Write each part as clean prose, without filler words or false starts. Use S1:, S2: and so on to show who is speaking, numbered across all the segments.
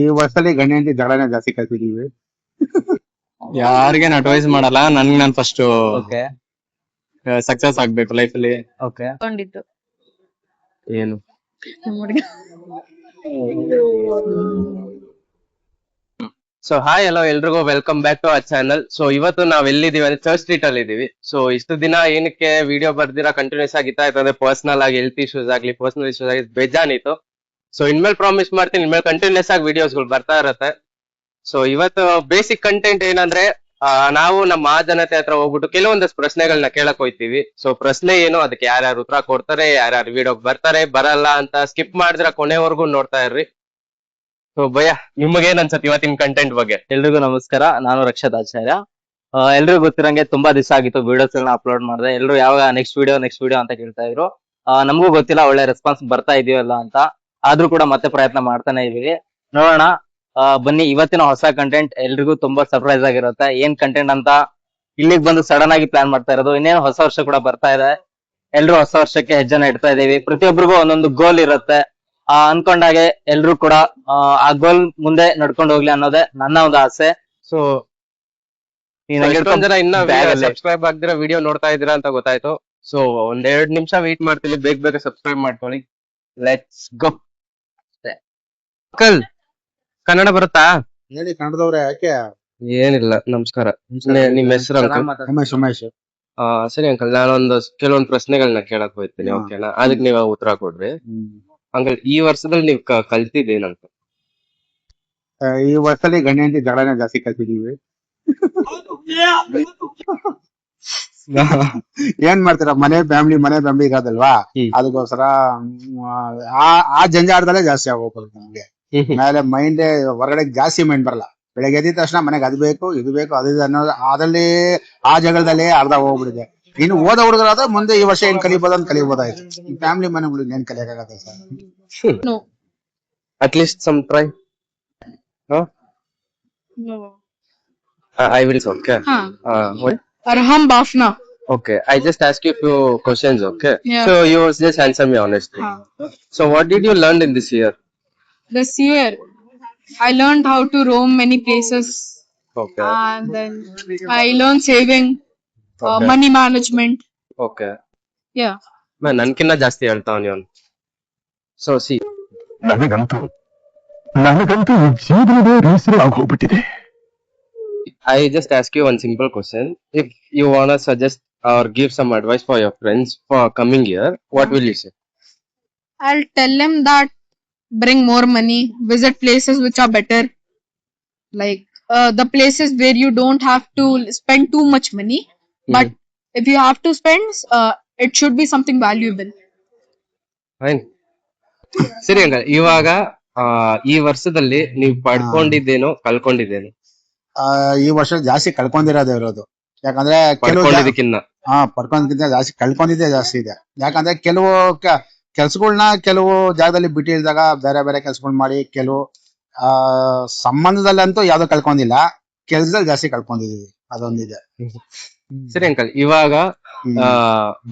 S1: ಈ ವರ್ಷದಲ್ಲಿ ಗಂಡ ಹೆಂಡತಿ ಜಗಳನೇ ಜಾಸ್ತಿ ಕಲ್ತಿದೀವಿ.
S2: ಯಾರಿಗೇನ್ ಅಡ್ವೈಸ್ ಮಾಡಲ್ಲ, ನನ್ಗೆ ನಾನು ಫಸ್ಟ್
S3: ಓಕೆ
S2: ಸಕ್ಸಸ್ ಆಗ್ಬೇಕು ಲೈಫ್ ಅಲ್ಲಿ.
S3: ಓಕೆ
S4: ಕೊಂಡಿದ್ದು
S2: ಏನು
S4: ನಮ್ಮ ಹುಡುಗ.
S2: ಸೊ ಹಾಯ್ ಹಲೋ ಎಲ್ರಿಗೂ welcome back to our channel. So ಇವತ್ತು ನಾವ್ ಎಲ್ಲಿದೀವಿ ಅಂದ್ರೆ ಚರ್ಚ್ ಸ್ಟ್ರೀಟ್ ಅಲ್ಲಿ ಇದೀವಿ. ಸೊ ಇಷ್ಟು ದಿನ ಏನಕ್ಕೆ ವಿಡಿಯೋ ಬರ್ದಿರಾ ಕಂಟಿನ್ಯೂಸ್ ಆಗಿತ್ತಾ ಅಂದ್ರೆ ಪರ್ಸನಲ್ ಆಗಿ ಹೆಲ್ತ್ ಇಶ್ಯೂಸ್ ಆಗ್ಲಿ ಪರ್ಸನಲ್ ಇಶ್ಯೂಸ್ ಆಗಿ ಬೇಜಾನಿತ್ತು. ಸೊ ಇನ್ಮೇಲೆ ಪ್ರಾಮಿಸ್ ಮಾಡ್ತೀನಿ, ಇನ್ಮೇಲೆ ಕಂಟಿನ್ಯೂಸ್ ಆಗಿ ವಿಡಿಯೋಸ್ಗಳು ಬರ್ತಾ ಇರತ್ತೆ. ಸೊ ಇವತ್ತು ಬೇಸಿಕ್ ಕಂಟೆಂಟ್ ಏನಂದ್ರೆ ನಾವು ನಮ್ಮ ಜನತೆ ಹತ್ರ ಹೋಗ್ಬಿಟ್ಟು ಕೆಲವೊಂದಷ್ಟು ಪ್ರಶ್ನೆಗಳನ್ನ ಕೇಳಕ್ ಹೋಯ್ತೀವಿ. ಸೊ ಪ್ರಶ್ನೆ ಏನು, ಅದಕ್ಕೆ ಯಾರ್ಯಾರು ಉತ್ತರ ಕೊಡ್ತಾರೆ, ಯಾರ್ಯಾರು ವಿಡಿಯೋಗ್ ಬರ್ತಾರೆ ಬರಲ್ಲ ಅಂತ ಸ್ಕಿಪ್ ಮಾಡಿದ್ರೆ ಕೊನೆವರೆಗೂ ನೋಡ್ತಾ ಇರ್ರಿ. ಸೊ ಭಯ ನಿಮಗೇನ್ ಅನ್ಸತ್ ಇವತ್ತಿನ ಕಂಟೆಂಟ್ ಬಗ್ಗೆ?
S3: ಎಲ್ರಿಗೂ ನಮಸ್ಕಾರ, ನಾನು ರಕ್ಷತ್ ಆಚಾರ್ಯ. ಎಲ್ರಿಗೂ ಗೊತ್ತಿರಂಗೆ ತುಂಬಾ ದಿವಸ ಆಗಿತ್ತು ವಿಡಿಯೋಸ್ ಅಪ್ಲೋಡ್ ಮಾಡಿದೆ. ಎಲ್ರು ಯಾವಾಗ ನೆಕ್ಸ್ಟ್ ವಿಡಿಯೋ ಅಂತ ಕೇಳ್ತಾ ಇದ್ರು. ನಮಗೂ ಗೊತ್ತಿಲ್ಲ ಒಳ್ಳೆ ರೆಸ್ಪಾನ್ಸ್ ಬರ್ತಾ ಇದೆಯಲ್ಲ ಅಂತ, ಆದ್ರೂ ಕೂಡ ಮತ್ತೆ ಪ್ರಯತ್ನ ಮಾಡ್ತಾನೆ ಇದೀವಿ. ನೋಡೋಣ, ಬನ್ನಿ ಇವತ್ತಿನ ಹೊಸ ಕಂಟೆಂಟ್ ಎಲ್ರಿಗೂ ತುಂಬಾ ಸರ್ಪ್ರೈಸ್ ಆಗಿರುತ್ತೆ. ಏನ್ ಕಂಟೆಂಟ್ ಅಂತ ಇಲ್ಲಿಗೆ ಬಂದು ಸಡನ್ ಆಗಿ ಪ್ಲಾನ್ ಮಾಡ್ತಾ ಇರೋದು. ಇನ್ನೇನು ಹೊಸ ವರ್ಷ ಕೂಡ ಬರ್ತಾ ಇದೆ, ಎಲ್ರು ಹೊಸ ವರ್ಷಕ್ಕೆ ಹೆಜ್ಜೆನ ಇಡ್ತಾ ಇದೀವಿ. ಪ್ರತಿಯೊಬ್ಬರಿಗೂ ಒಂದೊಂದು ಗೋಲ್ ಇರುತ್ತೆ. ಅನ್ಕೊಂಡಾಗೆ ಎಲ್ರು ಕೂಡ ಆ ಗೋಲ್ ಮುಂದೆ ನಡ್ಕೊಂಡು ಹೋಗ್ಲಿ ಅನ್ನೋದೇ ನನ್ನ ಒಂದು ಆಸೆ.
S2: ಸೊ ಜನ ಇನ್ನ ಸಬ್ಸ್ಕ್ರೈಬ್ ಆಗ್ದಿರ ವಿಡಿಯೋ ನೋಡ್ತಾ ಇದೀರಾ ಅಂತ ಗೊತ್ತಾಯ್ತು. ಸೊ ಒಂದ್ 2 ನಿಮಿಷ ವೇಟ್ ಮಾಡ್ತೀನಿ, ಬೇಗ ಸಬ್ಸ್ಕ್ರೈಬ್ ಮಾಡ್ಕೊಳ್ಳಿ. Let's go. ಅಂಕಲ್ ಕನ್ನಡ ಬರುತ್ತಾ?
S1: ಹೇಳಿ ಕನ್ನಡದವ್ರೆ, ಯಾಕೆ?
S2: ಏನಿಲ್ಲ, ನಮಸ್ಕಾರ. ನಿಮ್ ಹೆಸರು ಅಂಕಲ್?
S1: ಉಮೇಶ್.
S2: ಸರಿ ಅಂಕಲ್, ನಾನೊಂದು ಕೆಲವೊಂದು ಪ್ರಶ್ನೆಗಳನ್ನ ಕೇಳಕ್ ಹೋಗ್ತೀನಿ, ಓಕೆನಾ? ಅದಕ್ಕೆ ನೀವು ಉತ್ತರ ಕೊಡ್ರಿ. ಅಂಕಲ್, ಈ ವರ್ಷದಲ್ಲಿ ನೀವು ಕಲ್ತಿದ್ದೇನಂತ?
S1: ಈ ವರ್ಷದಲ್ಲಿ ಗಂಡ ಹೆಂಡತಿ ಜಗಳನೇ ಜಾಸ್ತಿ ಕಲ್ತಿದೀವಿ. ಏನ್ ಮಾಡ್ತೀರಾ, ಮನೆ ಫ್ಯಾಮಿಲಿ ಇರೋದಲ್ವಾ, ಅದಕ್ಕೋಸ್ಕರ ಆ ಜಂಜಾಟದಲ್ಲೇ ಜಾಸ್ತಿ ಆಗೋಗ್ಬೋದು ನಮ್ಗೆ. ಮೇಲೆ ಮೈಂಡ್ ಹೊರಗಡೆ ಜಾಸ್ತಿ ಮೈಂಡ್ ಬರಲ್ಲ. ಬೆಳಗ್ಗೆ ಎದ್ದ ತಕ್ಷಣ ಮನೆಗೆ ಅದು ಬೇಕು ಇದು ಬೇಕು ಅದು ಅನ್ನೋದು ಅದ್ರಲ್ಲಿ ಆ ಜಗಳದಲ್ಲೇ ಅರ್ಧ ಹೋಗ್ಬಿಟ್ಟಿದೆ. ಇನ್ನು ಓದ ಹುಡುಗರಾದ್ರೆ ಮುಂದೆ ಈ ವರ್ಷ ಏನ್ ಕಲಿಬಹುದು ಅಂತ ಕಲಿಬಹುದಾಯ್ತು. ಫ್ಯಾಮಿಲಿ ಮನೆಗಳಿಗೆ ಏನ್ ಕಲಿಯಕ್ಕಾಗತ್ತೆ sir?
S4: No.
S2: At least some try. Huh?
S4: No.
S2: I will. Okay. What?
S4: Arham Bafna.
S2: Okay. I just ask you few questions. Okay.
S4: Yeah.
S2: So you just answer me honestly. So what did you learn in this year?
S4: This year, I learned how to roam many places,
S2: Okay.
S4: and then I learned saving,
S2: Okay.
S4: money management.
S2: Okay.
S4: Yeah.
S2: ನನ್ಕಿನ್ನ ಜಾಸ್ತಿ ಹೇಳ್ತಾವ್ ಅವನು. So C
S5: ನನಗಂತೂ ಜೀವನವೇ ಬೇಸರ ಆಗೋಗ್ಬಿಟ್ಟಿದೆ.
S2: I just ask you one simple question. If you wanna suggest or give some advice for your friends for coming year, what will you say?
S4: I'll tell them that bring more money, visit places which are better, like the places where you don't have to spend too much money, but if you have to spend, it should be something valuable.
S2: Fine. ಸರಿ uncle, ಇವಾಗ ಈ ವರ್ಷದಲ್ಲಿ ನೀವು ಪಡ್ಕೊಂಡಿದ್ದೇನೋ ಕಳ್ಕೊಂಡಿದ್ದೇನೋ?
S1: ಈ ವರ್ಷ ಜಾಸ್ತಿ ಕಳ್ಕೊಂಡಿರೋದೇ ಇರೋದು. ಯಾಕಂದ್ರೆ
S2: ಪಡ್ಕೊಂಡಿದ್ದಕ್ಕಿನ್ನ
S1: ಪಡ್ಕೊಂಡಿದ್ದ ಜಾಸ್ತಿ ಕಳ್ಕೊಂಡಿದ್ದೇ ಜಾಸ್ತಿ ಇದೆ. ಯಾಕಂದ್ರೆ ಕೆಲವು ಕೆಲ್ಸಗಳನ್ನ ಕೆಲವು ಜಾಗದಲ್ಲಿ ಬಿಟ್ಟಿರಿದಾಗ ಬೇರೆ ಕೆಲ್ಸಗಳ್ ಮಾಡಿ, ಕೆಲವು ಸಂಬಂಧದಲ್ಲಂತೂ ಯಾವ್ದು ಕಳ್ಕೊಂಡಿಲ್ಲ, ಕೆಲ್ಸದಲ್ಲಿ ಜಾಸ್ತಿ ಕಳ್ಕೊಂಡಿದೀವಿ, ಅದೊಂದಿದೆ.
S2: ಸರಿ ಅಂಕಲ್, ಇವಾಗ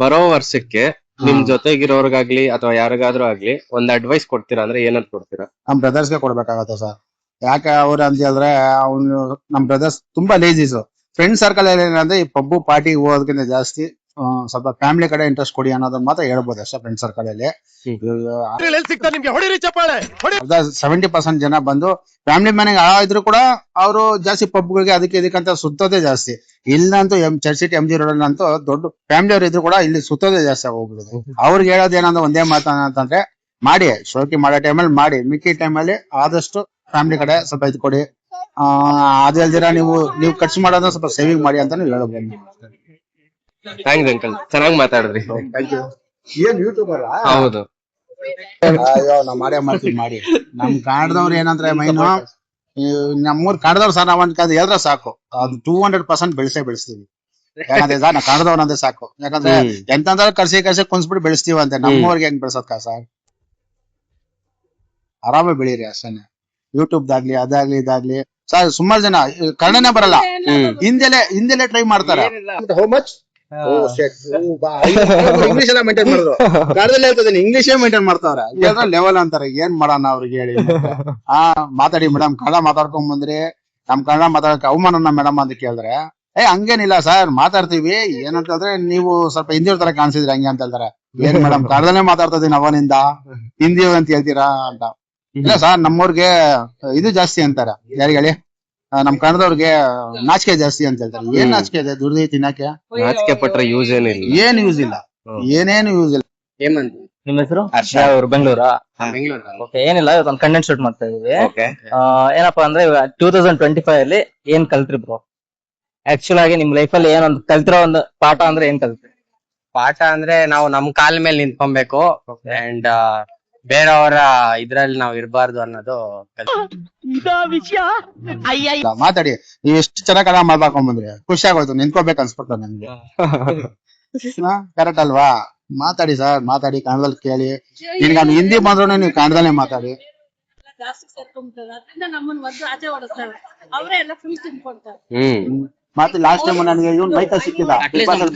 S2: ಬರೋ ವರ್ಷಕ್ಕೆ ನಿಮ್ ಜೊತೆಗಿರೋರ್ಗಾಗ್ಲಿ ಅಥವಾ ಯಾರಿಗಾದ್ರೂ ಆಗ್ಲಿ ಒಂದ್ ಅಡ್ವೈಸ್ ಕೊಡ್ತೀರಾ ಅಂದ್ರೆ ಏನಂತ ಕೊಡ್ತೀರಾ?
S1: ನಮ್ ಬ್ರದರ್ಸ್ಗೆ ಕೊಡ್ಬೇಕಾಗತ್ತೆ ಸರ್. ಯಾಕೆ ಅವ್ರು ಅಂತ ಹೇಳಿದ್ರೆ, ಅವ್ನು ನಮ್ ಬ್ರದರ್ಸ್ ತುಂಬಾ ಲೇಜೀಸ್. ಫ್ರೆಂಡ್ ಸರ್ಕಲ್ ಅಲ್ಲಿ ಏನಂದ್ರೆ ಈ ಪಬ್ಬು ಪಾರ್ಟಿ ಹೋಗೋದಕ್ಕಿಂತ ಜಾಸ್ತಿ ಸ್ವಲ್ಪ ಫ್ಯಾಮಿಲಿ ಕಡೆ ಇಂಟ್ರೆಸ್ಟ್ ಕೊಡಿ ಅನ್ನೋದನ್ನ ಮಾತ್ರ ಹೇಳ್ಬೋದು ಅಷ್ಟೇ. ಫ್ರೆಂಡ್ ಸರ್ಕಲ್ ಅಲ್ಲಿ 70% ಜನ ಬಂದು ಫ್ಯಾಮಿಲಿ ಮನೆಗೆ ಇದ್ರು ಕೂಡ ಅವರು ಜಾಸ್ತಿ ಪಬ್ಗಳಿಗೆ ಅದಕ್ಕೆ ಇದಕ್ಕಂತ ಸುತ್ತೋದೇ ಜಾಸ್ತಿ. ಇಲ್ಲಂತೂ ಚರ್ಚ್ MG ರೋಡ್ ಅಂತೂ ದೊಡ್ಡ ಫ್ಯಾಮಿಲಿ ಅವ್ರು ಇದ್ರು ಕೂಡ ಇಲ್ಲಿ ಸುತ್ತೋದೇ ಜಾಸ್ತಿ ಆಗೋಗ್ಬಿಡುದು. ಅವ್ರಿಗೆ ಹೇಳೋದು ಏನಂದ್ರೆ ಒಂದೇ ಮಾತಂತಂದ್ರೆ, ಮಾಡಿ ಶೋಕಿ ಮಾಡೋ ಟೈಮಲ್ಲಿ ಮಾಡಿ, ಮಿಕ್ಕಿ ಟೈಮಲ್ಲಿ ಆದಷ್ಟು ಫ್ಯಾಮಿಲಿ ಕಡೆ ಸ್ವಲ್ಪ ಇದು ಕೊಡಿ. ಅದು ಅಲ್ದಿರ ನೀವು ಖರ್ಚು ಮಾಡೋದನ್ನ ಸ್ವಲ್ಪ ಸೇವಿಂಗ್ ಮಾಡಿ ಅಂತಾನು ಹೇಳ್ಬೋದು.
S2: ಥ್ಯಾಂಕ್ಸ್ ಅಂಕಲ್, ಚೆನ್ನಾಗಿ ಮಾತಾಡಿದ್ರಿ.
S1: ಏನ್ ಯೂಟ್ಯೂಬರ್?
S2: ಹೌದು.
S1: ಅಯ್ಯೋ, ನಾವ್ ಮಾಡ್ತೀವಿ ಮಾಡಿ. ನಮ್ ಕಾಡ್ದವ್ರು ಏನಂದ್ರೆ ಮೈನು, ನಮ್ಮೂರ್ ಕಾಡ್ದವ್ರು ಸರ್, ನಾವ್ ಒಂದ್ ಹೇಳಿದ್ರೆ ಸಾಕು, ಅದು 200% ಬೆಳೆಸ್ತೀವಿ. ಯಾಕಂದ್ರೆ ಸರ್ ನಾ ಕಾಡ್ದವ್ರು ಅಂದ್ರೆ ಸಾಕು. ಯಾಕಂದ್ರೆ ಎಂತಂದ್ರೆ ಕರ್ಸಿ ಕುನ್ಸ್ಬಿಟ್ಟು ಬೆಳೆಸ್ತೀವಿ ಅಂತ. ನಮ್ಮೂರ್ಗೆ ಹೆಂಗ್ ಬೆಳೆಸೋದ್ಕ ಸರ್? ಆರಾಮಾಗಿ ಬೆಳೀರಿ ಅಷ್ಟೇನೆ. ಯೂಟ್ಯೂಬ್ದಾಗ್ಲಿ ಅದಾಗ್ಲಿ ಇದಾಗ್ಲಿ ಸರ್, ಸುಮಾರು ಜನ ಕನ್ನಡನೇ ಬರಲ್ಲ, ಹಿಂದೆಲೆ ಟ್ರೈ ಮಾಡ್ತಾರೆ.
S5: How much?
S1: ಇಂಗ್ಲಿಷ್ ಎಲ್ಲ ಮೇಂಟೈನ್ ಮಾಡಿದ್ರು. ಕನ್ನಡದಲ್ಲಿ ಹೇಳ್ತದೀನಿ, ಇಂಗ್ಲಿಷೇ ಮೇಂಟೈನ್ ಮಾಡ್ತಾವ್ರೆ. ಲೆವೆಲ್ ಅಂತಾರೆ, ಏನ್ ಮಾಡೋಣ ಅವ್ರಿಗೆ ಹೇಳಿ. ಮಾತಾಡಿ ಮೇಡಮ್, ಕನ್ನಡ ಮಾತಾಡ್ಕೊಂಡ್ ಬಂದ್ರಿ, ನಮ್ ಕನ್ನಡ ಮಾತಾಡಕ್ಕೆ ಅವಮಾನನ ಮೇಡಮ್ ಅಂತ ಕೇಳಿದ್ರೆ, ಹಂಗೇನಿಲ್ಲ ಸರ್ ಮಾತಾಡ್ತೀವಿ, ಏನಂತಂದ್ರೆ ನೀವು ಸ್ವಲ್ಪ ಹಿಂದಿ ತರ ಕಾಣಿಸಿದ್ರಿ ಹಂಗೆ ಅಂತ ಹೇಳ್ತಾರೆ. ಏನ್ ಮೇಡಮ್ ಕನ್ನಡನೇ ಮಾತಾಡ್ತಾ ಇದೀನಿ ಅವನಿಂದ ಹಿಂದಿ ಅಂತ ಹೇಳ್ತೀರಾ ಅಂತ. ಇಲ್ಲ ಸರ್ ನಮ್ಮವ್ರಿಗೆ ಇದು ಜಾಸ್ತಿ ಅಂತಾರೆ, ಯಾರಿಗೆ ಹೇಳಿ, ನಮ್ ಕನ್ನಡದವ್ರಿಗೆ ನಾಚಿಕೆ ಜಾಸ್ತಿ ಅಂತ ಹೇಳ್ತಾರೆ. ಏನ್ ನಾಚಿಕೆ ಇದೆ ದುಡ್ದು ತಿನ್ನಕ್ಕೆ?
S2: ನಾಚಿಕೆ ಪಟ್ರೆ ಯೂಸ್ ಏನಿಲ್ಲ.
S1: ಏನ್ ಯೂಸ್ ಇಲ್ಲ, ಏನೇನು ಯೂಸ್ ಇಲ್ಲ.
S2: ಹೇಮಂತ್
S3: ನಿಮ್ಮ ಹೆಸರು? ಅವ್ರು ಬೆಂಗಳೂರಾ?
S2: ಬೆಂಗಳೂರು.
S3: ಓಕೆ, ಏನಿಲ್ಲ, ಇವತ್ತು ಒಂದು ಕಂಟೆಂಟ್ ಶೂಟ್ ಮಾಡ್ತಾ ಇದೀವಿ.
S2: ಓಕೆ.
S3: ಏನಪ್ಪಾ ಅಂದ್ರೆ 2025 ಅಲ್ಲಿ ಏನ್ ಕಲ್ತ್ರಿ ಬ್ರೋ? ಆಕ್ಚುಲ್ ಆಗಿ ನಿಮ್ ಲೈಫ್ ಅಲ್ಲಿ ಏನೊಂದು ಕಲ್ತಿರೋ ಒಂದು ಪಾಠ ಅಂದ್ರೆ ಏನ್ ಕಲ್ತ್ರಿ?
S6: ಪಾಠ ಅಂದ್ರೆ ನಾವು ನಮ್ ಕಾಲ್ ಮೇಲೆ ನಿಂತ್ಕೊಬೇಕು ಅಂಡ್ ಬೇರೆಯವರ ಇದ್ರಲ್ಲಿ ನಾವು ಇರಬಾರ್ದು ಅನ್ನೋದು
S1: ಮಾತಾಡಿ, ನೀವು ಎಷ್ಟು ಚೆನ್ನಾಗಿ ಕನ್ನಡ ಮಾತಾಡ್ಕೊಂಡ್ ಬಂದ್ರಿ, ಖುಷಿ ಆಗೋಯ್ತು, ನಿಂತ್ಕೋಬೇಕು ಅನ್ಸ್ಬಿಡ್ತಾರೆ ನನ್ಗೆ. ಕರೆಕ್ಟ್ ಅಲ್ವಾ? ಮಾತಾಡಿ ಸರ್, ಮಾತಾಡಿ, ಕನ್ನಡದಲ್ಲಿ ಕೇಳಿ. ನಿನ್ಗೆ ಹಿಂದಿ ಬಂದ್ರು ನೀವು ಕನ್ನಡದಲ್ಲೇ ಮಾತಾಡಿ.
S7: ಜಾಸ್ತಿ ಸೇರ್ಕೊಂಡ್ಬಿಡ್ತಾರೆ, ಅದರಿಂದ ನಮ್ಮನ್ನ ಒಂದು ಆಚೆ ಹೊಡಿಸ್ತಾರೆ, ಅವರೇ ಎಲ್ಲ ಫುಲ್ ತಿನ್ಕೊಡ್ತಾರೆ.
S1: ಮತ್ತೆ ಲಾಸ್ಟ್ ಟೈಮ್ ನನಗೆ ಇವ್ನು ಬೈಕ್ ಸಿಕ್ಕಿದ,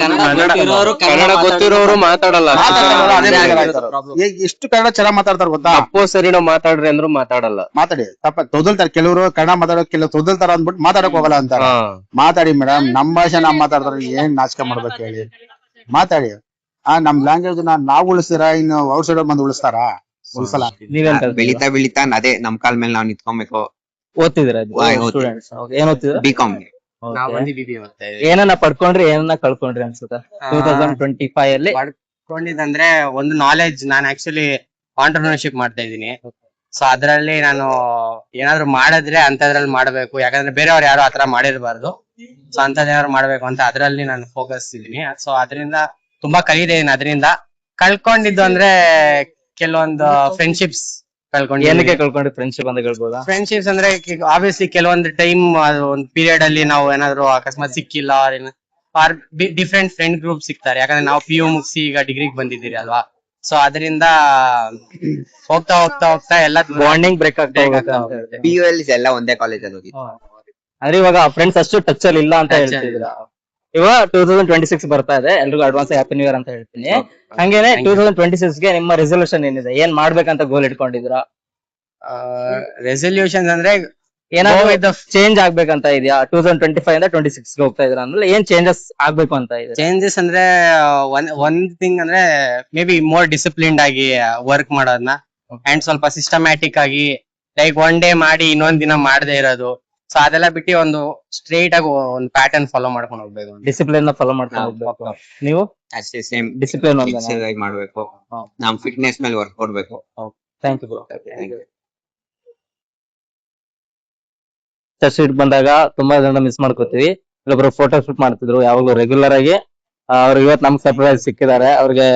S2: ಕನ್ನಡ ಗೊತ್ತಿರೋರು ಮಾತಾಡಲ್ಲ.
S1: ಎಷ್ಟು ಕನ್ನಡ ಚೆನ್ನಾಗಿ ಮಾತಾಡ್ತಾರೆ ಗೊತ್ತಾ?
S2: ತಪ್ಪೋ ಸರಿನೋ ಮಾತಾಡ್ರಿ ಅಂದ್ರು ಮಾತಾಡಲ್ಲ.
S1: ಮಾತಾಡಿ, ತಪ್ಪ ತೊದಲ್ತಾರೆ ಕೆಲವರು, ಕನ್ನಡ ಮಾತಾಡೋ ಕೆಲವು ತೊದಲ್ತಾರ ಅಂದ್ಬಿಟ್ಟು ಮಾತಾಡಕ್ ಹೋಗಲ್ಲ ಅಂತಾರ. ಮಾತಾಡಿ ಮೇಡಮ್, ನಮ್ ಭಾಷೆ ನಾವ್ ಮಾತಾಡ್ತಾರೆ, ಏನ್ ನಾಚಿಕೆ ಮಾಡ್ಬೇಕು ಹೇಳಿ. ಮಾತಾಡಿ. ನಮ್ ಲ್ಯಾಂಗ್ವೇಜ್ ನಾವ್ ಉಳಿಸ್ತೀರಾ, ಇನ್ನು ಔಟ್ ಸೈಡ್ ಬಂದು ಉಳಿಸ್ತಾರ? ಉಳಿಸಲ್ಲ.
S3: ನೀವೇನ್
S8: ಬೆಳಿತಾ ಬೆಳಿತಾ ಅದೇ ನಮ್ ಕಾಲ್ ಮೇಲೆ ನಾವ್ ನಿಂತ್ಕೊಬೇಕು.
S3: ಓದ್ತಿದ್ರ?
S8: ಓದ್ತಿದ್ದೀನಿ.
S3: ಸ್ಟೂಡೆಂಟ್ಸ್ ಏನ್ ಓದ್ತಿದ್ರ?
S8: ಬಿಕಾಮ್.
S6: ನಾವು ಬಂದಿದ್ದೀವಿ ಮತ್ತೆ
S3: ಏನನ್ನ ಪಡ್ಕೊಂಡ್ರಿ, ಏನನ್ನ ಕಳ್ಕೊಂಡ್ರಿ ಅನ್ಸುತ್ತೆ 2025 ಅಲ್ಲಿ?
S6: ಪಡ್ಕೊಂಡಿದ್ದಂದ್ರೆ ಒಂದು ನಾಲೆಜ್. ನಾನು ಆಕ್ಚುಲಿ ಆಂಟರ್ಪ್ರಿನರ್ಶಿಪ್ ಮಾಡ್ತಾ ಇದ್ದೀನಿ. ಸೊ ಅದ್ರಲ್ಲಿ ನಾನು ಏನಾದ್ರು ಮಾಡಿದ್ರೆ ಅಂತದ್ರಲ್ಲಿ ಮಾಡ್ಬೇಕು, ಯಾಕಂದ್ರೆ ಬೇರೆಯವ್ರು ಯಾರು ಆತರ ಮಾಡಿರ್ಬಾರ್ದು. ಸೊ ಅಂತದೇನಾದ್ರು ಮಾಡ್ಬೇಕು ಅಂತ ಅದ್ರಲ್ಲಿ ನಾನು ಫೋಕಸ್ ಇದ್ದೀನಿ. ಸೊ ಅದರಿಂದ ತುಂಬಾ ಕಲಿತಿದ್ದೀನಿ. ಅದರಿಂದ ಕಳ್ಕೊಂಡಿದ್ದು ಅಂದ್ರೆ ಕೆಲವೊಂದು ಫ್ರೆಂಡ್ಶಿಪ್ಸ್
S3: ಏನಕ್ಕೆ ಕಳ್ಕೊಂಡ್ರಿ ಫ್ರೆಂಡ್ಶಿಪ್ ಅಂತ ಹೇಳ್ಬೋದಾ?
S6: ಫ್ರೆಂಡ್ಶಿಪ್ಸ್ ಅಂದ್ರೆ ಆಬ್ವಿಯಸ್ಲಿ ಕೆಲವೊಂದು ಟೈಮ್ ಒಂದು ಪೀರಿಯಡ್ ಅಲ್ಲಿ ನಾವು ಏನಾದ್ರು ಅಕಸ್ಮಾತ್ ಸಿಕ್ಕಿಲ್ಲ, ಆರ್ ಡಿಫ್ರೆಂಟ್ ಫ್ರೆಂಡ್ ಗ್ರೂಪ್ ಸಿಗ್ತಾರೆ. ಯಾಕಂದ್ರೆ ನಾವು PU ಮುಗಿಸಿ ಈಗ ಡಿಗ್ರಿಗೆ ಬಂದಿದ್ದೀರಿ ಅಲ್ವಾ. ಸೊ ಅದರಿಂದ ಹೋಗ್ತಾ ಹೋಗ್ತಾ ಹೋಗ್ತಾ ಎಲ್ಲ
S3: ಬಾಂಡಿಂಗ್ ಬ್ರೇಕ್ ಆಗ್ತಾ
S8: PU ಅಲ್ಲಿ ಎಲ್ಲ ಒಂದೇ ಕಾಲೇಜಲ್ಲಿ ಹೋಗಿದ್ದು.
S3: ಅಂದ್ರೆ ಇವಾಗ ಫ್ರೆಂಡ್ಸ್ ಅಷ್ಟು ಟಚ್ ಅಲ್ಲಿ ಇಲ್ಲ ಅಂತ ಹೇಳ್ತಿದ್ದೀರಾ. ಇವಾಗ 2026 ಬರ್ತಾ ಇದೆ, ಎಲ್ರಿಗೂ ಅಡ್ವಾನ್ಸ್ ಹ್ಯಾಪಿ ನ್ಯೂ ಇಯರ್ ಅಂತ ಹೇಳ್ತೀನಿ. ಹಂಗೇನೆ 2026 ಗೆ ನಿಮ್ಮ ರೆಸಲ್ಯೂಷನ್ ಏನಿದೆ? ಏನ್ ಮಾಡ್ಬೇಕಂತ ಗೋಲ್ ಇಟ್ಕೊಂಡಿದ್ದೀರಾ?
S6: ರೆಸಲ್ಯೂಷನ್ಸ್ ಅಂದ್ರೆ
S3: ಏನಾದ್ರು ಚೇಂಜ್ ಆಗ್ಬೇಕಂತ ಇದೆಯಾ? 2025 ಇಂದ 26 ಗೆ ಹೋಗ್ತಾ ಇದ್ರ ಅಂದ್ರೆ ಏನ್ ಚೇಂಜಸ್ ಆಗ್ಬೇಕು ಅಂತ ಇದೆ?
S6: ಚೇಂಜಸ್ ಅಂದ್ರೆ ಒಂದ್ ಥಿಂಗ್ ಅಂದ್ರೆ ಮೇ ಬಿ ಮೋರ್ ಡಿಸಿಪ್ಲಿನ್ಡ್ ಆಗಿ ವರ್ಕ್ ಮಾಡೋದನ್ನ, ಅಂಡ್ ಸ್ವಲ್ಪ ಸಿಸ್ಟಮ್ಯಾಟಿಕ್ ಆಗಿ, ಲೈಕ್ ಒನ್ ಡೇ ಮಾಡಿ ಇನ್ನೊಂದ್ ದಿನ ಮಾಡದೇ ಇರೋದು. ಸೊ ಅದೆಲ್ಲ ಬಿಟ್ಟು ಒಂದು ಸ್ಟ್ರೇಟ್ ಆಗಿ ಒಂದು ಪ್ಯಾಟರ್ನ್ ಫಾಲೋ ಮಾಡ್ಕೊಂಡು ಹೋಗ್ಬೇಕು.
S3: ಡಿಸಿಪ್ಲಿನ್ ಫಾಲೋ ಮಾಡ್ಕೊಂಡು ಹೋಗ್ಬೇಕು. ನೀವು
S8: ಅಷ್ಟೇ, ಸೇಮ್
S3: ಡಿಸಿಪ್ಲಿನ್
S8: ಎಕ್ಸರ್ಸೈಸ್ ಮಾಡ್ಬೇಕು, ನಮ್ ಫಿಟ್ನೆಸ್ ಮೇಲೆ ವರ್ಕ್ ಕೊಡ್ಬೇಕು.
S3: Thank you bro. ಶೀಟ್ ಬಂದಾಗ ತುಂಬಾ ಜನ ಮಿಸ್ ಮಾಡ್ಕೋತೀವಿ. ಇಲ್ಲೊಬ್ರು ಫೋಟೋ ಶೂಟ್ ಮಾಡ್ತಿದ್ರು ಯಾವಾಗ್ಲೂ ರೆಗ್ಯುಲರ್ ಆಗಿ. ಅವ್ರು ಇವತ್ತು ನಮ್ಗೆ ಸರ್ಪ್ರೈಸ್ ಸಿಕ್ಕಿದ್ದಾರೆ. ಅವ್ರಿಗೆ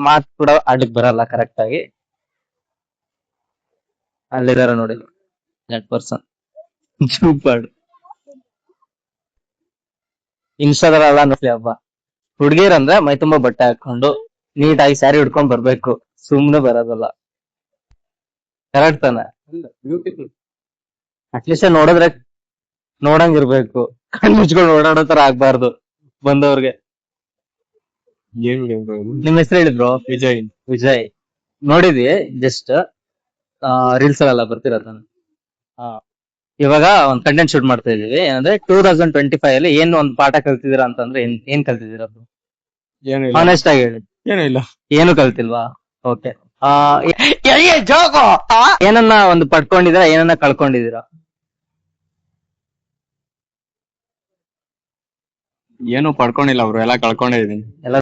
S3: ಮಾತ್ ಕೂಡ ಆಡ್ಲಿಕ್ಕೆ ಬರಲ್ಲ ಕರೆಕ್ಟ್ ಆಗಿ. ಅಲ್ಲಿದಾರ ನೋಡಿ ದಟ್ ಪರ್ಸನ್. ಸೂಪರ್. ಇನ್ಸ್ಟಾದಲ್ಲ ನೋಡಿ ಹಬ್ಬ. ಹುಡುಗಿಯರ್ ಅಂದ್ರೆ ಮೈ ತುಂಬಾ ಬಟ್ಟೆ ಹಾಕೊಂಡು ನೀಟಾಗಿ ಸ್ಯಾರಿ ಉಡ್ಕೊಂಡ್ ಬರ್ಬೇಕು, ಸುಮ್ನೆ ಬರೋದಲ್ಲ. ಕರೆಕ್ಟ್ ತಾನೆ? ಅಟ್ಲೀಸ್ಟ್ ನೋಡಂಗಿರ್ಬೇಕು, ಕಣ್ ಮುಚ್ಕೊಂಡು ಓಡಾಡೋ ತರ ಆಗ್ಬಾರ್ದು ಬಂದವ್ರಿಗೆ. ನಿಮ್ ಹೆಸರು ಹೇಳಿದ್ರು? ವಿಜಯ್. ವಿಜಯ್ ನೋಡಿದ್ವಿ ಜಸ್ಟ್ ರೀಲ್ಸ್ ಅಲ್ಲೆಲ್ಲ ಬರ್ತಿರತ್ತಾನ. ಇವಾಗ ಒಂದ್ ಕಂಟೆಂಟ್ ಶೂಟ್ ಮಾಡ್ತಾ ಇದೀವಿ. ಏನಂದ್ರೆ 2025 ಅಲ್ಲಿ ಏನು ಒಂದ್ ಪಾಠ ಕಲ್ತಿದ್ದೀರಾ ಅಂತಂದ್ರೆ ಏನ್ ಕಲ್ತಿದ್ದೀರಾ? ಆನೆಸ್ಟ್ ಆಗಿ ಹೇಳಿ. ಏನು ಕಲ್ತಿಲ್ವಾ? ಓಕೆ. ಏನನ್ನ ಒಂದು ಪಡ್ಕೊಂಡಿದ್ದೀರಾ, ಏನನ್ನ ಕಳ್ಕೊಂಡಿದ್ದೀರಾ?
S9: ಏನು ಪಡ್ಕೊಂಡಿಲ್ಲ ಬ್ರೋ, ಎಲ್ಲ ಕಳ್ಕೊಂಡಿದೀನಿ.
S3: ಎಲ್ಲ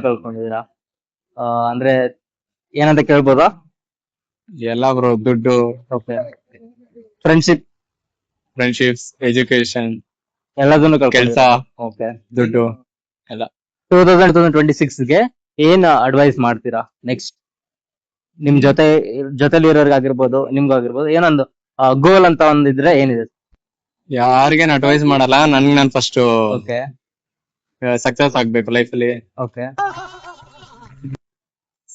S3: ಕಳ್ಕೊಂಡಿದ್ದೀರಾ ಅಂದ್ರೆ ಏನಂತ ಕೇಳ್ಬೋದಾ?
S9: ಎಲ್ಲ ಬ್ರೋ, ದುಡ್ಡು, ಫ್ರೆಂಡ್ಶಿಪ್ಸ್, ಎಜುಕೇಶನ್,
S3: ಎಲ್ಲದನ್ನು
S9: ಕೆಲ್ಸ,
S3: ಓಕೆ,
S9: ದುಡ್ಡು ಎಲ್ಲ.
S3: 2026 ಗೆ ಏನ್ ಅಡ್ವೈಸ್ ಮಾಡ್ತೀರಾ ನೆಕ್ಸ್ಟ್? ನಿಮ್ ಜೊತೆಲಿ ಇರೋರ್ಗಾಗಿರ್ಬೋದು, ನಿಮ್ಗಾಗಿರ್ಬೋದು, ಏನೊಂದು ಗೋಲ್ ಅಂತ ಒಂದಿದ್ರೆ ಏನಿದೆ?
S9: ಯಾರಿಗೇನ್ ಅಡ್ವೈಸ್ ಮಾಡಲ್ಲ, ನಾನ್ ಫಸ್ಟ್
S3: ಓಕೆ
S9: ಸಕ್ಸಸ್ ಆಗ್ಬೇಕು ಲೈಫ್ ಅಲ್ಲಿ.
S3: ಓಕೆ.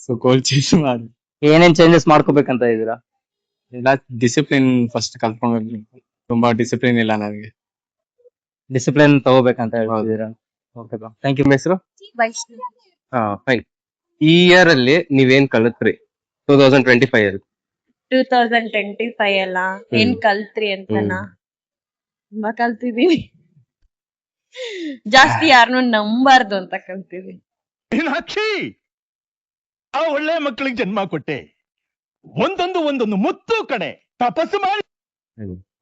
S9: ಸೊ ಗೋಲ್ ಚೇಂಜ್ ಮಾಡಿ
S3: ಏನೇನ್ ಚೇಂಜಸ್ ಮಾಡ್ಕೋಬೇಕಂತ ಇದೀರಾ?
S9: ಎಲ್ಲ ಡಿಸಿಪ್ಲಿನ್ ಫಸ್ಟ್ ಕಲ್ತ್ಕೊಬೇಕು. ತುಂಬಾ ಡಿಸಿಪ್ಲಿನ್ ಇಲ್ಲ ನನಗೆ.
S3: ಡಿಸಿಪ್ಲಿನ್ ತಗೋಬೇಕಂತ ಹೇಳ್ತಿದ್ದೀರಾ. Okay bro, thank you.
S2: ನಿಮ್ಮ ಹೆಸರು?
S7: ವೈಷ್ಣವಿ.
S2: ಫೈನ್. ಈ ಇಯರ್ ಅಲ್ಲಿ ನೀವೇನ್ ಕಲಿತ್ರಿ 2025 ಅಲ್ಲಿ?
S7: 2025 ಅಲ್ಲ, ಏನ್ ಕಲ್ತ್ರಿ ಅಂತನಾ? ತುಂಬಾ ಕಲ್ತಿದೀನಿ. ಜಾಸ್ತಿ ಯಾರನ್ನೂ ನಂಬಾರ್ದು ಅಂತ ಕಲ್ತಿದೀನಿ.
S5: ಮೀನಾಕ್ಷಿ, ಆ ಒಳ್ಳೆ ಮಕ್ಕಳಿಗೆ ಜನ್ಮ ಕೊಟ್ಟೆ. ಒಂದೊಂದು ಮುತ್ತು ಕಡೆ ತಪಸ್ಸು ಮಾಡಿ.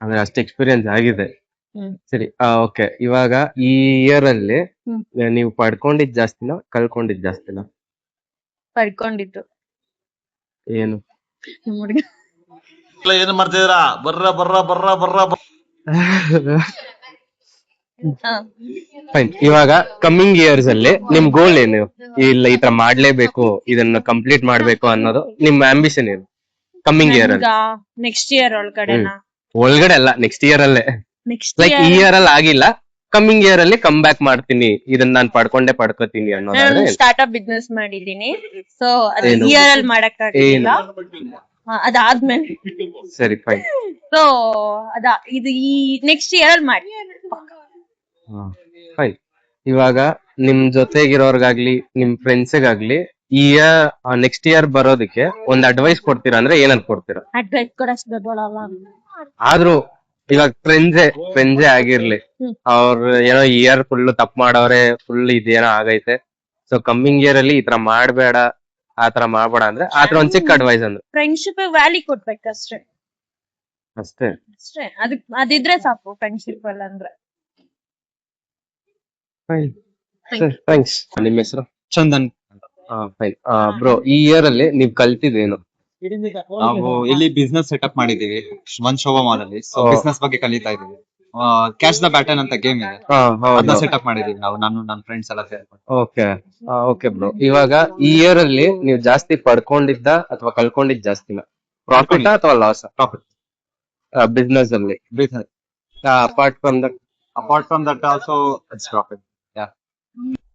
S2: ಅಂದ್ರೆ ಅಷ್ಟು ಎಕ್ಸ್ಪೀರಿಯನ್ಸ್ ಆಗಿದೆ.
S7: ಹ್ಮ್.
S2: ಸರಿ, ಓಕೆ. ಇವಾಗ ಈ ಇಯರ್ ಅಲ್ಲಿ
S7: ಹ್ಮ್.
S2: ನೀವು ಪಡ್ಕೊಂಡಿದ್ ಜಾಸ್ತಿನಾ ಕಳ್ಕೊಂಡಿದ್ ಜಾಸ್ತಿನಾ?
S7: ಪಡ್ಕೊಂಡಿದ್ದು.
S2: ಏನು?
S7: ನಮ್ ಹುಡ್ಗ
S5: ಏನ್ ಮಾಡ್ತಿದ್ದೀರಾ? ಬರ್ರ.
S7: ಹಾ.
S2: ಫೈನ್. ಇವಾಗ ಕಮ್ಮಿಂಗ್ ಇಯರ್ಸ್ ಅಲ್ಲಿ ನಿಮ್ ಗೋಲ್ ಏನು? ಇಲ್ಲ ಈ ತರ ಮಾಡ್ಲೇಬೇಕು, ಇದನ್ನ ಕಂಪ್ಲೀಟ್ ಮಾಡ್ಬೇಕು ಅನ್ನೋದು ನಿಮ್ ಆಂಬಿಷನ್ ಏನು ಕಮ್ಮಿಂಗ್ ಇಯರ್ ಅಲ್ಲಿ?
S7: ನೆಕ್ಸ್ಟ್ ಇಯರ್ ಒಳಗಡೆನಾ?
S2: ಒಳಗಡೆ ಅಲ್ಲ, ನೆಕ್ಸ್ಟ್ ಇಯರ್ ಅಲ್ಲೇ.
S7: ನೆಕ್ಸ್ಟ್
S2: ಲೈಕ್ ಈ ಇಯರ್ ಅಲ್ಲಿ ಆಗಿಲ್ಲ, ಕಮ್ಮಿಂಗ್ ಇಯರ್ ಅಲ್ಲಿ ಕಮ್ ಬ್ಯಾಕ್ ಮಾಡ್ತೀನಿ, ಇದನ್ನ ನಾನು ಪಡ್ಕೋತೀನಿ
S7: ನಾನು
S2: ಅನ್ನೋದಾದ್ರೆ
S7: ಸ್ಟಾರ್ಟ್ಅಪ್ ಬಿಸ್ನೆಸ್ ಮಾಡಿದೀನಿ. ಸೊ ಅದು
S2: ಏನು?
S7: ಇಯರ್ ಅಲ್ಲಿ ಮಾಡಕ್ ಆಗಿಲ್ಲ, ಅದಾದ್ಮೇಲೆ.
S2: ಸರಿ, ಫೈನ್.
S7: ಸೊ ಇದು ಈ ನೆಕ್ಸ್ಟ್ ಇಯರ್ ಅಲ್ಲಿ ಮಾಡಿ.
S2: ಫೈನ್. ಇವಾಗ ನಿಮ್ ಜೊತೆಗಿರೋರ್ಗಾಗ್ಲಿ ನಿಮ್ ಫ್ರೆಂಡ್ಸ್ಗಾಗ್ಲಿ ಈ ನೆಕ್ಸ್ಟ್ ಇಯರ್ ಬರೋದಕ್ಕೆ ಒಂದ್ ಅಡ್ವೈಸ್ ಕೊಡ್ತೀರಾ ಅಂದ್ರೆ ಏನಂತ ಕೊಡ್ತೀರಾ?
S7: ಅಡ್ವೈಸ್ ಕೊಡಷ್ಟು ದೊಡ್ಡೋಳಲ್ಲ.
S2: ಆದ್ರೂ ಇವಾಗ ಫ್ರೆಂಡ್ಸೇ ಆಗಿರ್ಲಿ, ಅವ್ರ ಏನೋ ಇಯರ್ ಫುಲ್ ತಪ್ಪು ಮಾಡವ್ರೆ, ಫುಲ್ ಇದೇನೋ ಆಗೈತೆ, ಸೊ ಕಮ್ಮಿಂಗ್ ಇಯರ್ ಅಲ್ಲಿ ಈ ತರ ಮಾಡ್ಬೇಡ, ಆತರ ಮಾಡ್ಬೇಡ ಅಂದ್ರೆ ಆತರ ಒಂದ್ ಚಿಕ್ಕ ಅಡ್ವೈಸ್ ಅಂದ್ರೆ
S7: ಫ್ರೆಂಡ್ಶಿಪ್ ವ್ಯಾಲ್ಯೂ ಕೊಡ್ಬೇಕಷ್ಟೇ.
S2: ಅಷ್ಟೇ.
S7: ಅದಿದ್ರೆ ಸಾಕು ಫ್ರೆಂಡ್ಶಿಪ್ ಅಲ್ಲಿ ಅಂದ್ರೆ.
S2: ಥ್ಯಾಂಕ್ಸ್. ನಿಮ್ಮ ಹೆಸರು?
S8: ಚಂದನ್.
S2: ಫೈನ್. ಬ್ರೋ, ಈ ಇಯರ್ ಅಲ್ಲಿ ನೀವ್ ಕಲ್ತಿದ್ದೇನು?
S8: ನಾವು ಇಲ್ಲಿ ಬಿಸ್ನೆಸ್ ಸೆಟಪ್ ಮಾಡಿದೀವಿ ಒಂದ್ ಶೋಭಾ ಮಾಲ್ ಅಲ್ಲಿ. ಸೊ ಬಿಸ್ನೆಸ್ ಬಗ್ಗೆ ಕಲಿತಾ ಇದೀವಿ. ಕ್ಯಾಚ್ ದ ಬ್ಯಾಟನ್ ಅಂತ ಗೇಮ್ ಇದೆ, ಅದನ್ನ ಸೆಟಪ್ ಮಾಡಿದೀವಿ ನಾವು, ನಾನು ನನ್ನ ಫ್ರೆಂಡ್ಸ್ ಎಲ್ಲ ಸೇರ್ಕೊಂಡು.
S2: Okay bro. ಇವಾಗ ಈ ಇಯರ್ ಅಲ್ಲಿ ನೀವು ಜಾಸ್ತಿ ಪಡ್ಕೊಂಡಿದ್ದ ಅಥವಾ ಕಳ್ಕೊಂಡಿದ್ದ ಜಾಸ್ತಿನ? ಪ್ರಾಫಿಟ್ ಅಥವಾ ಲಾಸ್?
S8: ಪ್ರಾಫಿಟ್.
S2: ಬಿಸ್ನೆಸ್ ಅಲ್ಲಿ
S8: business.
S2: Apart from
S8: that also it's profit.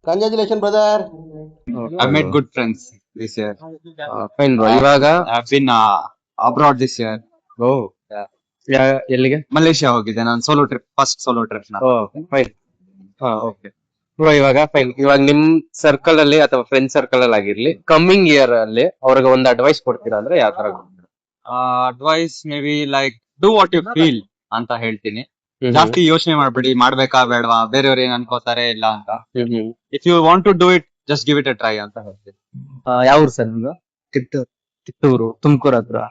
S10: Congratulations, brother.
S8: I made good friends this year.
S2: Fine bro. ಇವಾಗ
S8: I've been abroad this year.
S2: ಎಲ್ಲಿಗೆ?
S8: ಮಲೇಷಿಯಾ ಹೋಗಿದ್ದೆ ನಾನು, first solo trip.
S2: Fine. Okay bro. ಇವಾಗ ನಿಮ್ circle ಅಲ್ಲಿ ಅಥವಾ friend circle ಅಲ್ಲಿ ಆಗಿರ್ಲಿ, ಕಮ್ಮಿಂಗ್ ಇಯರ್ ಅಲ್ಲಿ ಅವ್ರಿಗೆ ಒಂದು ಅಡ್ವೈಸ್ ಕೊಡ್ತೀರಾ ಅಂದ್ರೆ ಯಾವ ತರ ಕೊಡ್ತೀರಾ?
S8: Advice maybe like do what you feel ಅಂತ ಹೇಳ್ತೀನಿ. ಜಾಸ್ತಿ ಯೋಚನೆ ಮಾಡ್ಬೇಡಿ, ಮಾಡ್ಬೇಕಾ ಬೇಡವಾ, ಬೇರೆಯವ್ರು ಏನ್ ಅನ್ಕೋತಾರೆ ಇಲ್ಲ ಅಂತ. If you want to do it, just give it a try ಅಂತ ಹೇಳ್ತೀನಿ.
S3: ಯಾವ ಊರು ಸರ್ ನಿಮ್ದು? ಕಿತ್ತೂರು, ತುಮಕೂರು ಹತ್ರ.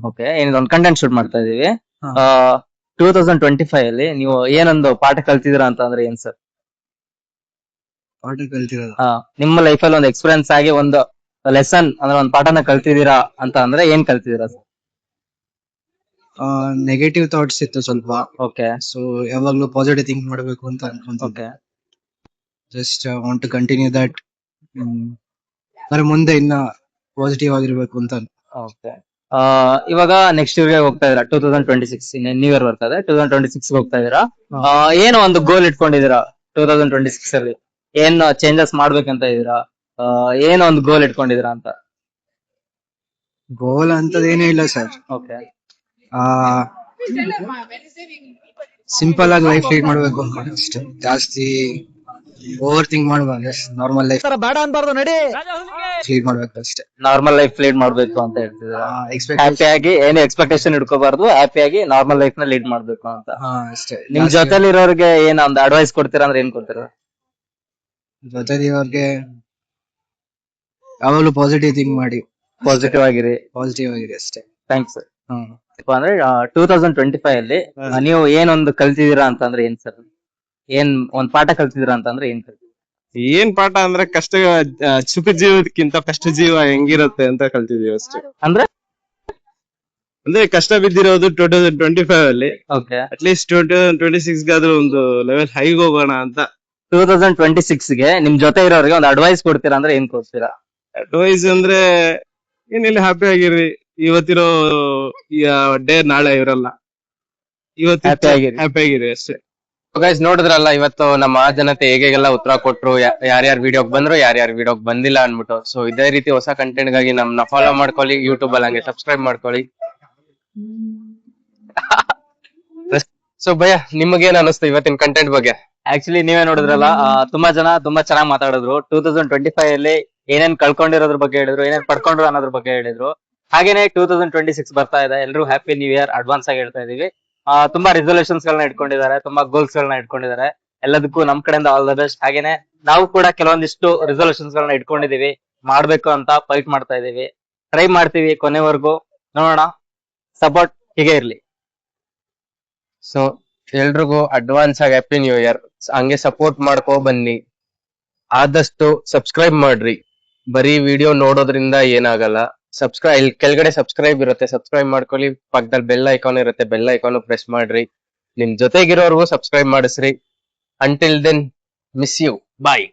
S3: ಓಕೆ, ಏನೊಂದು ಕಂಟೆಂಟ್ ಶೂಟ್ ಮಾಡ್ತಾ ಇದೀವಿ. 2025 ಅಲ್ಲಿ ನೀವು ಏನೊಂದು ಪಾಠ ಕಲ್ತಿದ್ದೀರಾ ಅಂತ ಅಂದ್ರೆ ಏನ್ ಸರ್?
S10: ಪಾಠ ಕಲ್ತಿರೋದು
S3: ನಿಮ್ಮ ಲೈಫ್ ಅಲ್ಲಿ ಒಂದು ಎಕ್ಸ್ಪೀರಿಯನ್ಸ್ ಆಗಿ ಒಂದು ಲೆಸನ್ ಅಂದ್ರೆ ಒಂದು ಪಾಠನ ಕಲ್ತಿದ್ದೀರಾ ಅಂತ ಅಂದ್ರೆ ಏನ್ ಕಲ್ತಿದ್ದೀರಾ ಸರ್?
S10: ನೆಗೆಟಿವ್ ಥಾಟ್ಸ್ ಇತ್ತು ಸ್ವಲ್ಪ.
S3: ಓಕೆ.
S10: ಸೊ ಯಾವಾಗ್ಲೂ ಪಾಸಿಟಿವ್ ಥಿಂಕ್ ಮಾಡ್ಬೇಕು ಅಂತ ಅನ್ಕೊಂತಿದ್ದೆ. Just want to continue that. ಅಂದ್ರೆ ಮುಂದೆ ಇನ್ನ ಪಾಸಿಟಿವ್ ಆಗಿರ್ಬೇಕು ಅಂತ.
S3: ಓಕೆ. ಇವಾಗ ನೆಕ್ಸ್ಟ್ ಇಯರ್ಗೆ ಹೋಗ್ತಾ ಇದೀರಾ, 2026 ನ್ಯೂ ಇಯರ್ ಬರ್ತದೆ, 2026 ಹೋಗ್ತಾ ಇದೀರಾ. ಏನೋ ಒಂದು ಗೋಲ್ ಇಟ್ಕೊಂಡಿದೀರಾ 2026 ಅಲ್ಲಿ? ಏನ್ ಚೇಂಜಸ್ ಮಾಡ್ಬೇಕಂತ ಇದೀರಾ? ಏನೋ ಒಂದು ಗೋಲ್ ಇಟ್ಕೊಂಡಿದೀರಾ ಅಂತ?
S10: ಗೋಲ್ ಅಂತದೇನೇ ಇಲ್ಲ ಸರ್.
S3: ಓಕೆ.
S10: ಸಿಂಪಲ್ ಆಗಿ ಲೈಫ್ ಲೀಡ್ ಮಾಡ್ಬೇಕು ಅನ್ಕೊಂಡು ಅಷ್ಟೇ. ಜಾಸ್ತಿ ಓವರ್ ಥಿಂಕ್ ಮಾಡಬಾರ್ದು. ನಾರ್ಮಲ್ ಲೈಫ್
S3: ಬೇಡ ಅನ್ಬಾರ್ದು, ನಡಿ
S10: ಲೀಡ್ ಮಾಡ್ಬೇಕು ಅಷ್ಟೇ.
S3: ನಾರ್ಮಲ್ ಲೈಫ್ ಲೀಡ್ ಮಾಡ್ಬೇಕು ಅಂತ ಹೇಳ್ತಿದ್ದೀರಾ? ಹ್ಯಾಪಿ ಆಗಿ ಏನು ಎಕ್ಸ್ಪೆಕ್ಟೇಷನ್ ಇಟ್ಕೋಬಾರ್ದು, ಹ್ಯಾಪಿ ಆಗಿ ನಾರ್ಮಲ್ ಲೈಫ್ ನ ಲೀಡ್ ಮಾಡ್ಬೇಕು ಅಂತ.
S10: ಅಷ್ಟೇ.
S3: ನಿಮ್ ಜೊತೆಲಿರೋರ್ಗೆ ಏನ್ ಒಂದು ಅಡ್ವೈಸ್ ಕೊಡ್ತೀರಾ ಅಂದ್ರೆ ಏನ್ ಕೊಡ್ತೀರಾ?
S10: ಜೊತೆಲಿರೋರ್ಗೆ ಯಾವಾಗ್ಲೂ ಪಾಸಿಟಿವ್ ಥಿಂಕ್ ಮಾಡಿ,
S3: ಪಾಸಿಟಿವ್ ಆಗಿರಿ
S10: ಅಷ್ಟೇ.
S3: Thanks sir. ಅಂದ್ರೆ 2025 ಅಲ್ಲಿ ನೀವು ಏನೊಂದು ಕಲ್ತಿದ್ದೀರಾ ಅಂತಂದ್ರೆ ಏನ್ ಸರ್? ಏನ್ ಒಂದ್ ಪಾಠ ಕಲ್ತಿದ್ದೀರಾ ಅಂತಂದ್ರೆ ಏನ್ ಕಲ್ತಿದ್ದೀರಾ?
S9: ಏನ್ ಪಾಠ ಅಂದ್ರೆ ಕಷ್ಟ, ಸುಖ ಜೀವಕ್ಕಿಂತ ಕಷ್ಟ ಜೀವ ಹೆಂಗಿರುತ್ತೆ ಅಂತ ಕಲ್ತಿದೀವಿ ಅಷ್ಟೇ. ಅಂದ್ರೆ ಕಷ್ಟ ಬಿದ್ದಿರೋದು 2025 ಅಲ್ಲಿ.
S3: ಓಕೆ.
S9: ಅಟ್ಲೀಸ್ಟ್ 2026 ಗಾದ್ರೂ ಒಂದು ಲೆವೆಲ್ ಹೈಗ್ ಹೋಗೋಣ ಅಂತ.
S3: 2026 ಗೆ ನಿಮ್ ಜೊತೆ ಇರೋರಿಗೆ ಒಂದು ಅಡ್ವೈಸ್ ಕೊಡ್ತೀರಾ ಅಂದ್ರೆ ಏನ್ ಕೊಡ್ತೀರಾ?
S9: ಅಡ್ವೈಸ್ ಅಂದ್ರೆ ಏನಿಲ್ಲ, ಹ್ಯಾಪಿ ಆಗಿರಿ. ಇವತ್ತಿರೋ ಡೇ ನಾಳೆ ಇರಲ್ಲ, ಇವತ್ತು ಹ್ಯಾಪಿ ಆಗಿರಿ ಅಷ್ಟೇ.
S2: ಗೈಸ್, ನೋಡಿದ್ರಲ್ಲ ಇವತ್ತು ನಮ್ಮ ಜನತೆ ಹೇಗೆಲ್ಲ ಉತ್ತರ ಕೊಟ್ರು, ಯಾರ್ಯಾರು ವಿಡಿಯೋಗ್ ಬಂದ್ರು, ಯಾರ್ಯಾರು ವಿಡಿಯೋಗ್ ಬಂದಿಲ್ಲ ಅನ್ಬಿಟ್ಟು. ಸೊ ಇದೇ ರೀತಿ ಹೊಸ ಕಂಟೆಂಟ್ ಗಾಗಿ ನಮ್ನ ಫಾಲೋ ಮಾಡ್ಕೊಳ್ಳಿ, ಯೂಟ್ಯೂಬ್ ಅಲ್ಲಿ ಹಂಗೆ ಸಬ್ಸ್ಕ್ರೈಬ್ ಮಾಡ್ಕೊಳ್ಳಿ. ಸೊ ಭಯ ನಿಮಗೇನ್ ಅನಿಸ್ತು ಇವತ್ತಿನ ಕಂಟೆಂಟ್ ಬಗ್ಗೆ?
S3: ಆಕ್ಚುಲಿ ನೀವೇ ನೋಡಿದ್ರಲ್ಲ, ತುಂಬಾ ಜನ ತುಂಬಾ ಚೆನ್ನಾಗಿ ಮಾತಾಡಿದ್ರು. 2025 ಅಲ್ಲಿ ಏನೇನ್ ಕಳ್ಕೊಂಡಿರೋದ್ರ ಬಗ್ಗೆ ಹೇಳಿದ್ರು, ಏನೇನ್ ಪಡ್ಕೊಂಡ್ರು ಅನ್ನೋದ್ರ ಬಗ್ಗೆ ಹೇಳಿದ್ರು. ಹಾಗೇನೆ 2026 ಬರ್ತಾ ಇದೆ. ಎಲ್ರು ಹ್ಯಾಪಿ ನ್ಯೂ ಇಯರ್ ಅಡ್ವಾನ್ಸ್ ಆಗಿ ಹೇಳ್ತಾ ಇದೀವಿ. ತುಂಬಾ ರೆಸಲ್ಯೂಷನ್ಸ್ ಗಳನ್ನ ಇಟ್ಕೊಂಡಿದ್ದಾರೆ, ತುಂಬಾ ಗೋಲ್ಸ್ ಗಳನ್ನ ಇಟ್ಕೊಂಡಿದ್ದಾರೆ. ಎಲ್ಲದಕ್ಕೂ ನಮ್ ಕಡೆಯಿಂದ ಆಲ್ ದ ಬೆಸ್ಟ್. ಹಾಗೇನೆ ನಾವು ಕೂಡ ಕೆಲವೊಂದಿಷ್ಟು ರೆಸಲ್ಯೂಷನ್ಸ್ ಗಳನ್ನ ಇಟ್ಕೊಂಡಿದೀವಿ, ಮಾಡ್ಬೇಕು ಅಂತ ಫೈಟ್ ಮಾಡ್ತಾ ಇದೀವಿ. ಟ್ರೈ ಮಾಡ್ತೀವಿ ಕೊನೆವರೆಗೂ, ನೋಡೋಣ. ಸಪೋರ್ಟ್ ಹೀಗೆ ಇರ್ಲಿ.
S2: ಸೊ ಎಲ್ರಿಗೂ ಅಡ್ವಾನ್ಸ್ ಆಗಿ ಹ್ಯಾಪಿ ನ್ಯೂ ಇಯರ್. ಹಂಗೆ ಸಪೋರ್ಟ್ ಮಾಡ್ಕೊ ಬನ್ನಿ. ಆದಷ್ಟು ಸಬ್ಸ್ಕ್ರೈಬ್ ಮಾಡ್ರಿ. ಬರೀ ವಿಡಿಯೋ ನೋಡೋದ್ರಿಂದ ಏನಾಗಲ್ಲ. ಇಲ್ಲಿ ಕೆಳಗಡೆ ಸಬ್ಸ್ಕ್ರೈಬ್ ಇರುತ್ತೆ, ಸಬ್ಸ್ಕ್ರೈಬ್ ಮಾಡ್ಕೊಳ್ಳಿ. ಪಕ್ಕದಲ್ಲಿ ಬೆಲ್ ಐಕಾನ್ ಇರುತ್ತೆ, ಬೆಲ್ ಐಕಾನ್ ಪ್ರೆಸ್ ಮಾಡ್ರಿ. ನಿಮ್ ಜೊತೆಗಿರೋರ್ಗೂ ಸಬ್ಸ್ಕ್ರೈಬ್ ಮಾಡಿಸ್ರಿ. Until then, miss you. Bye.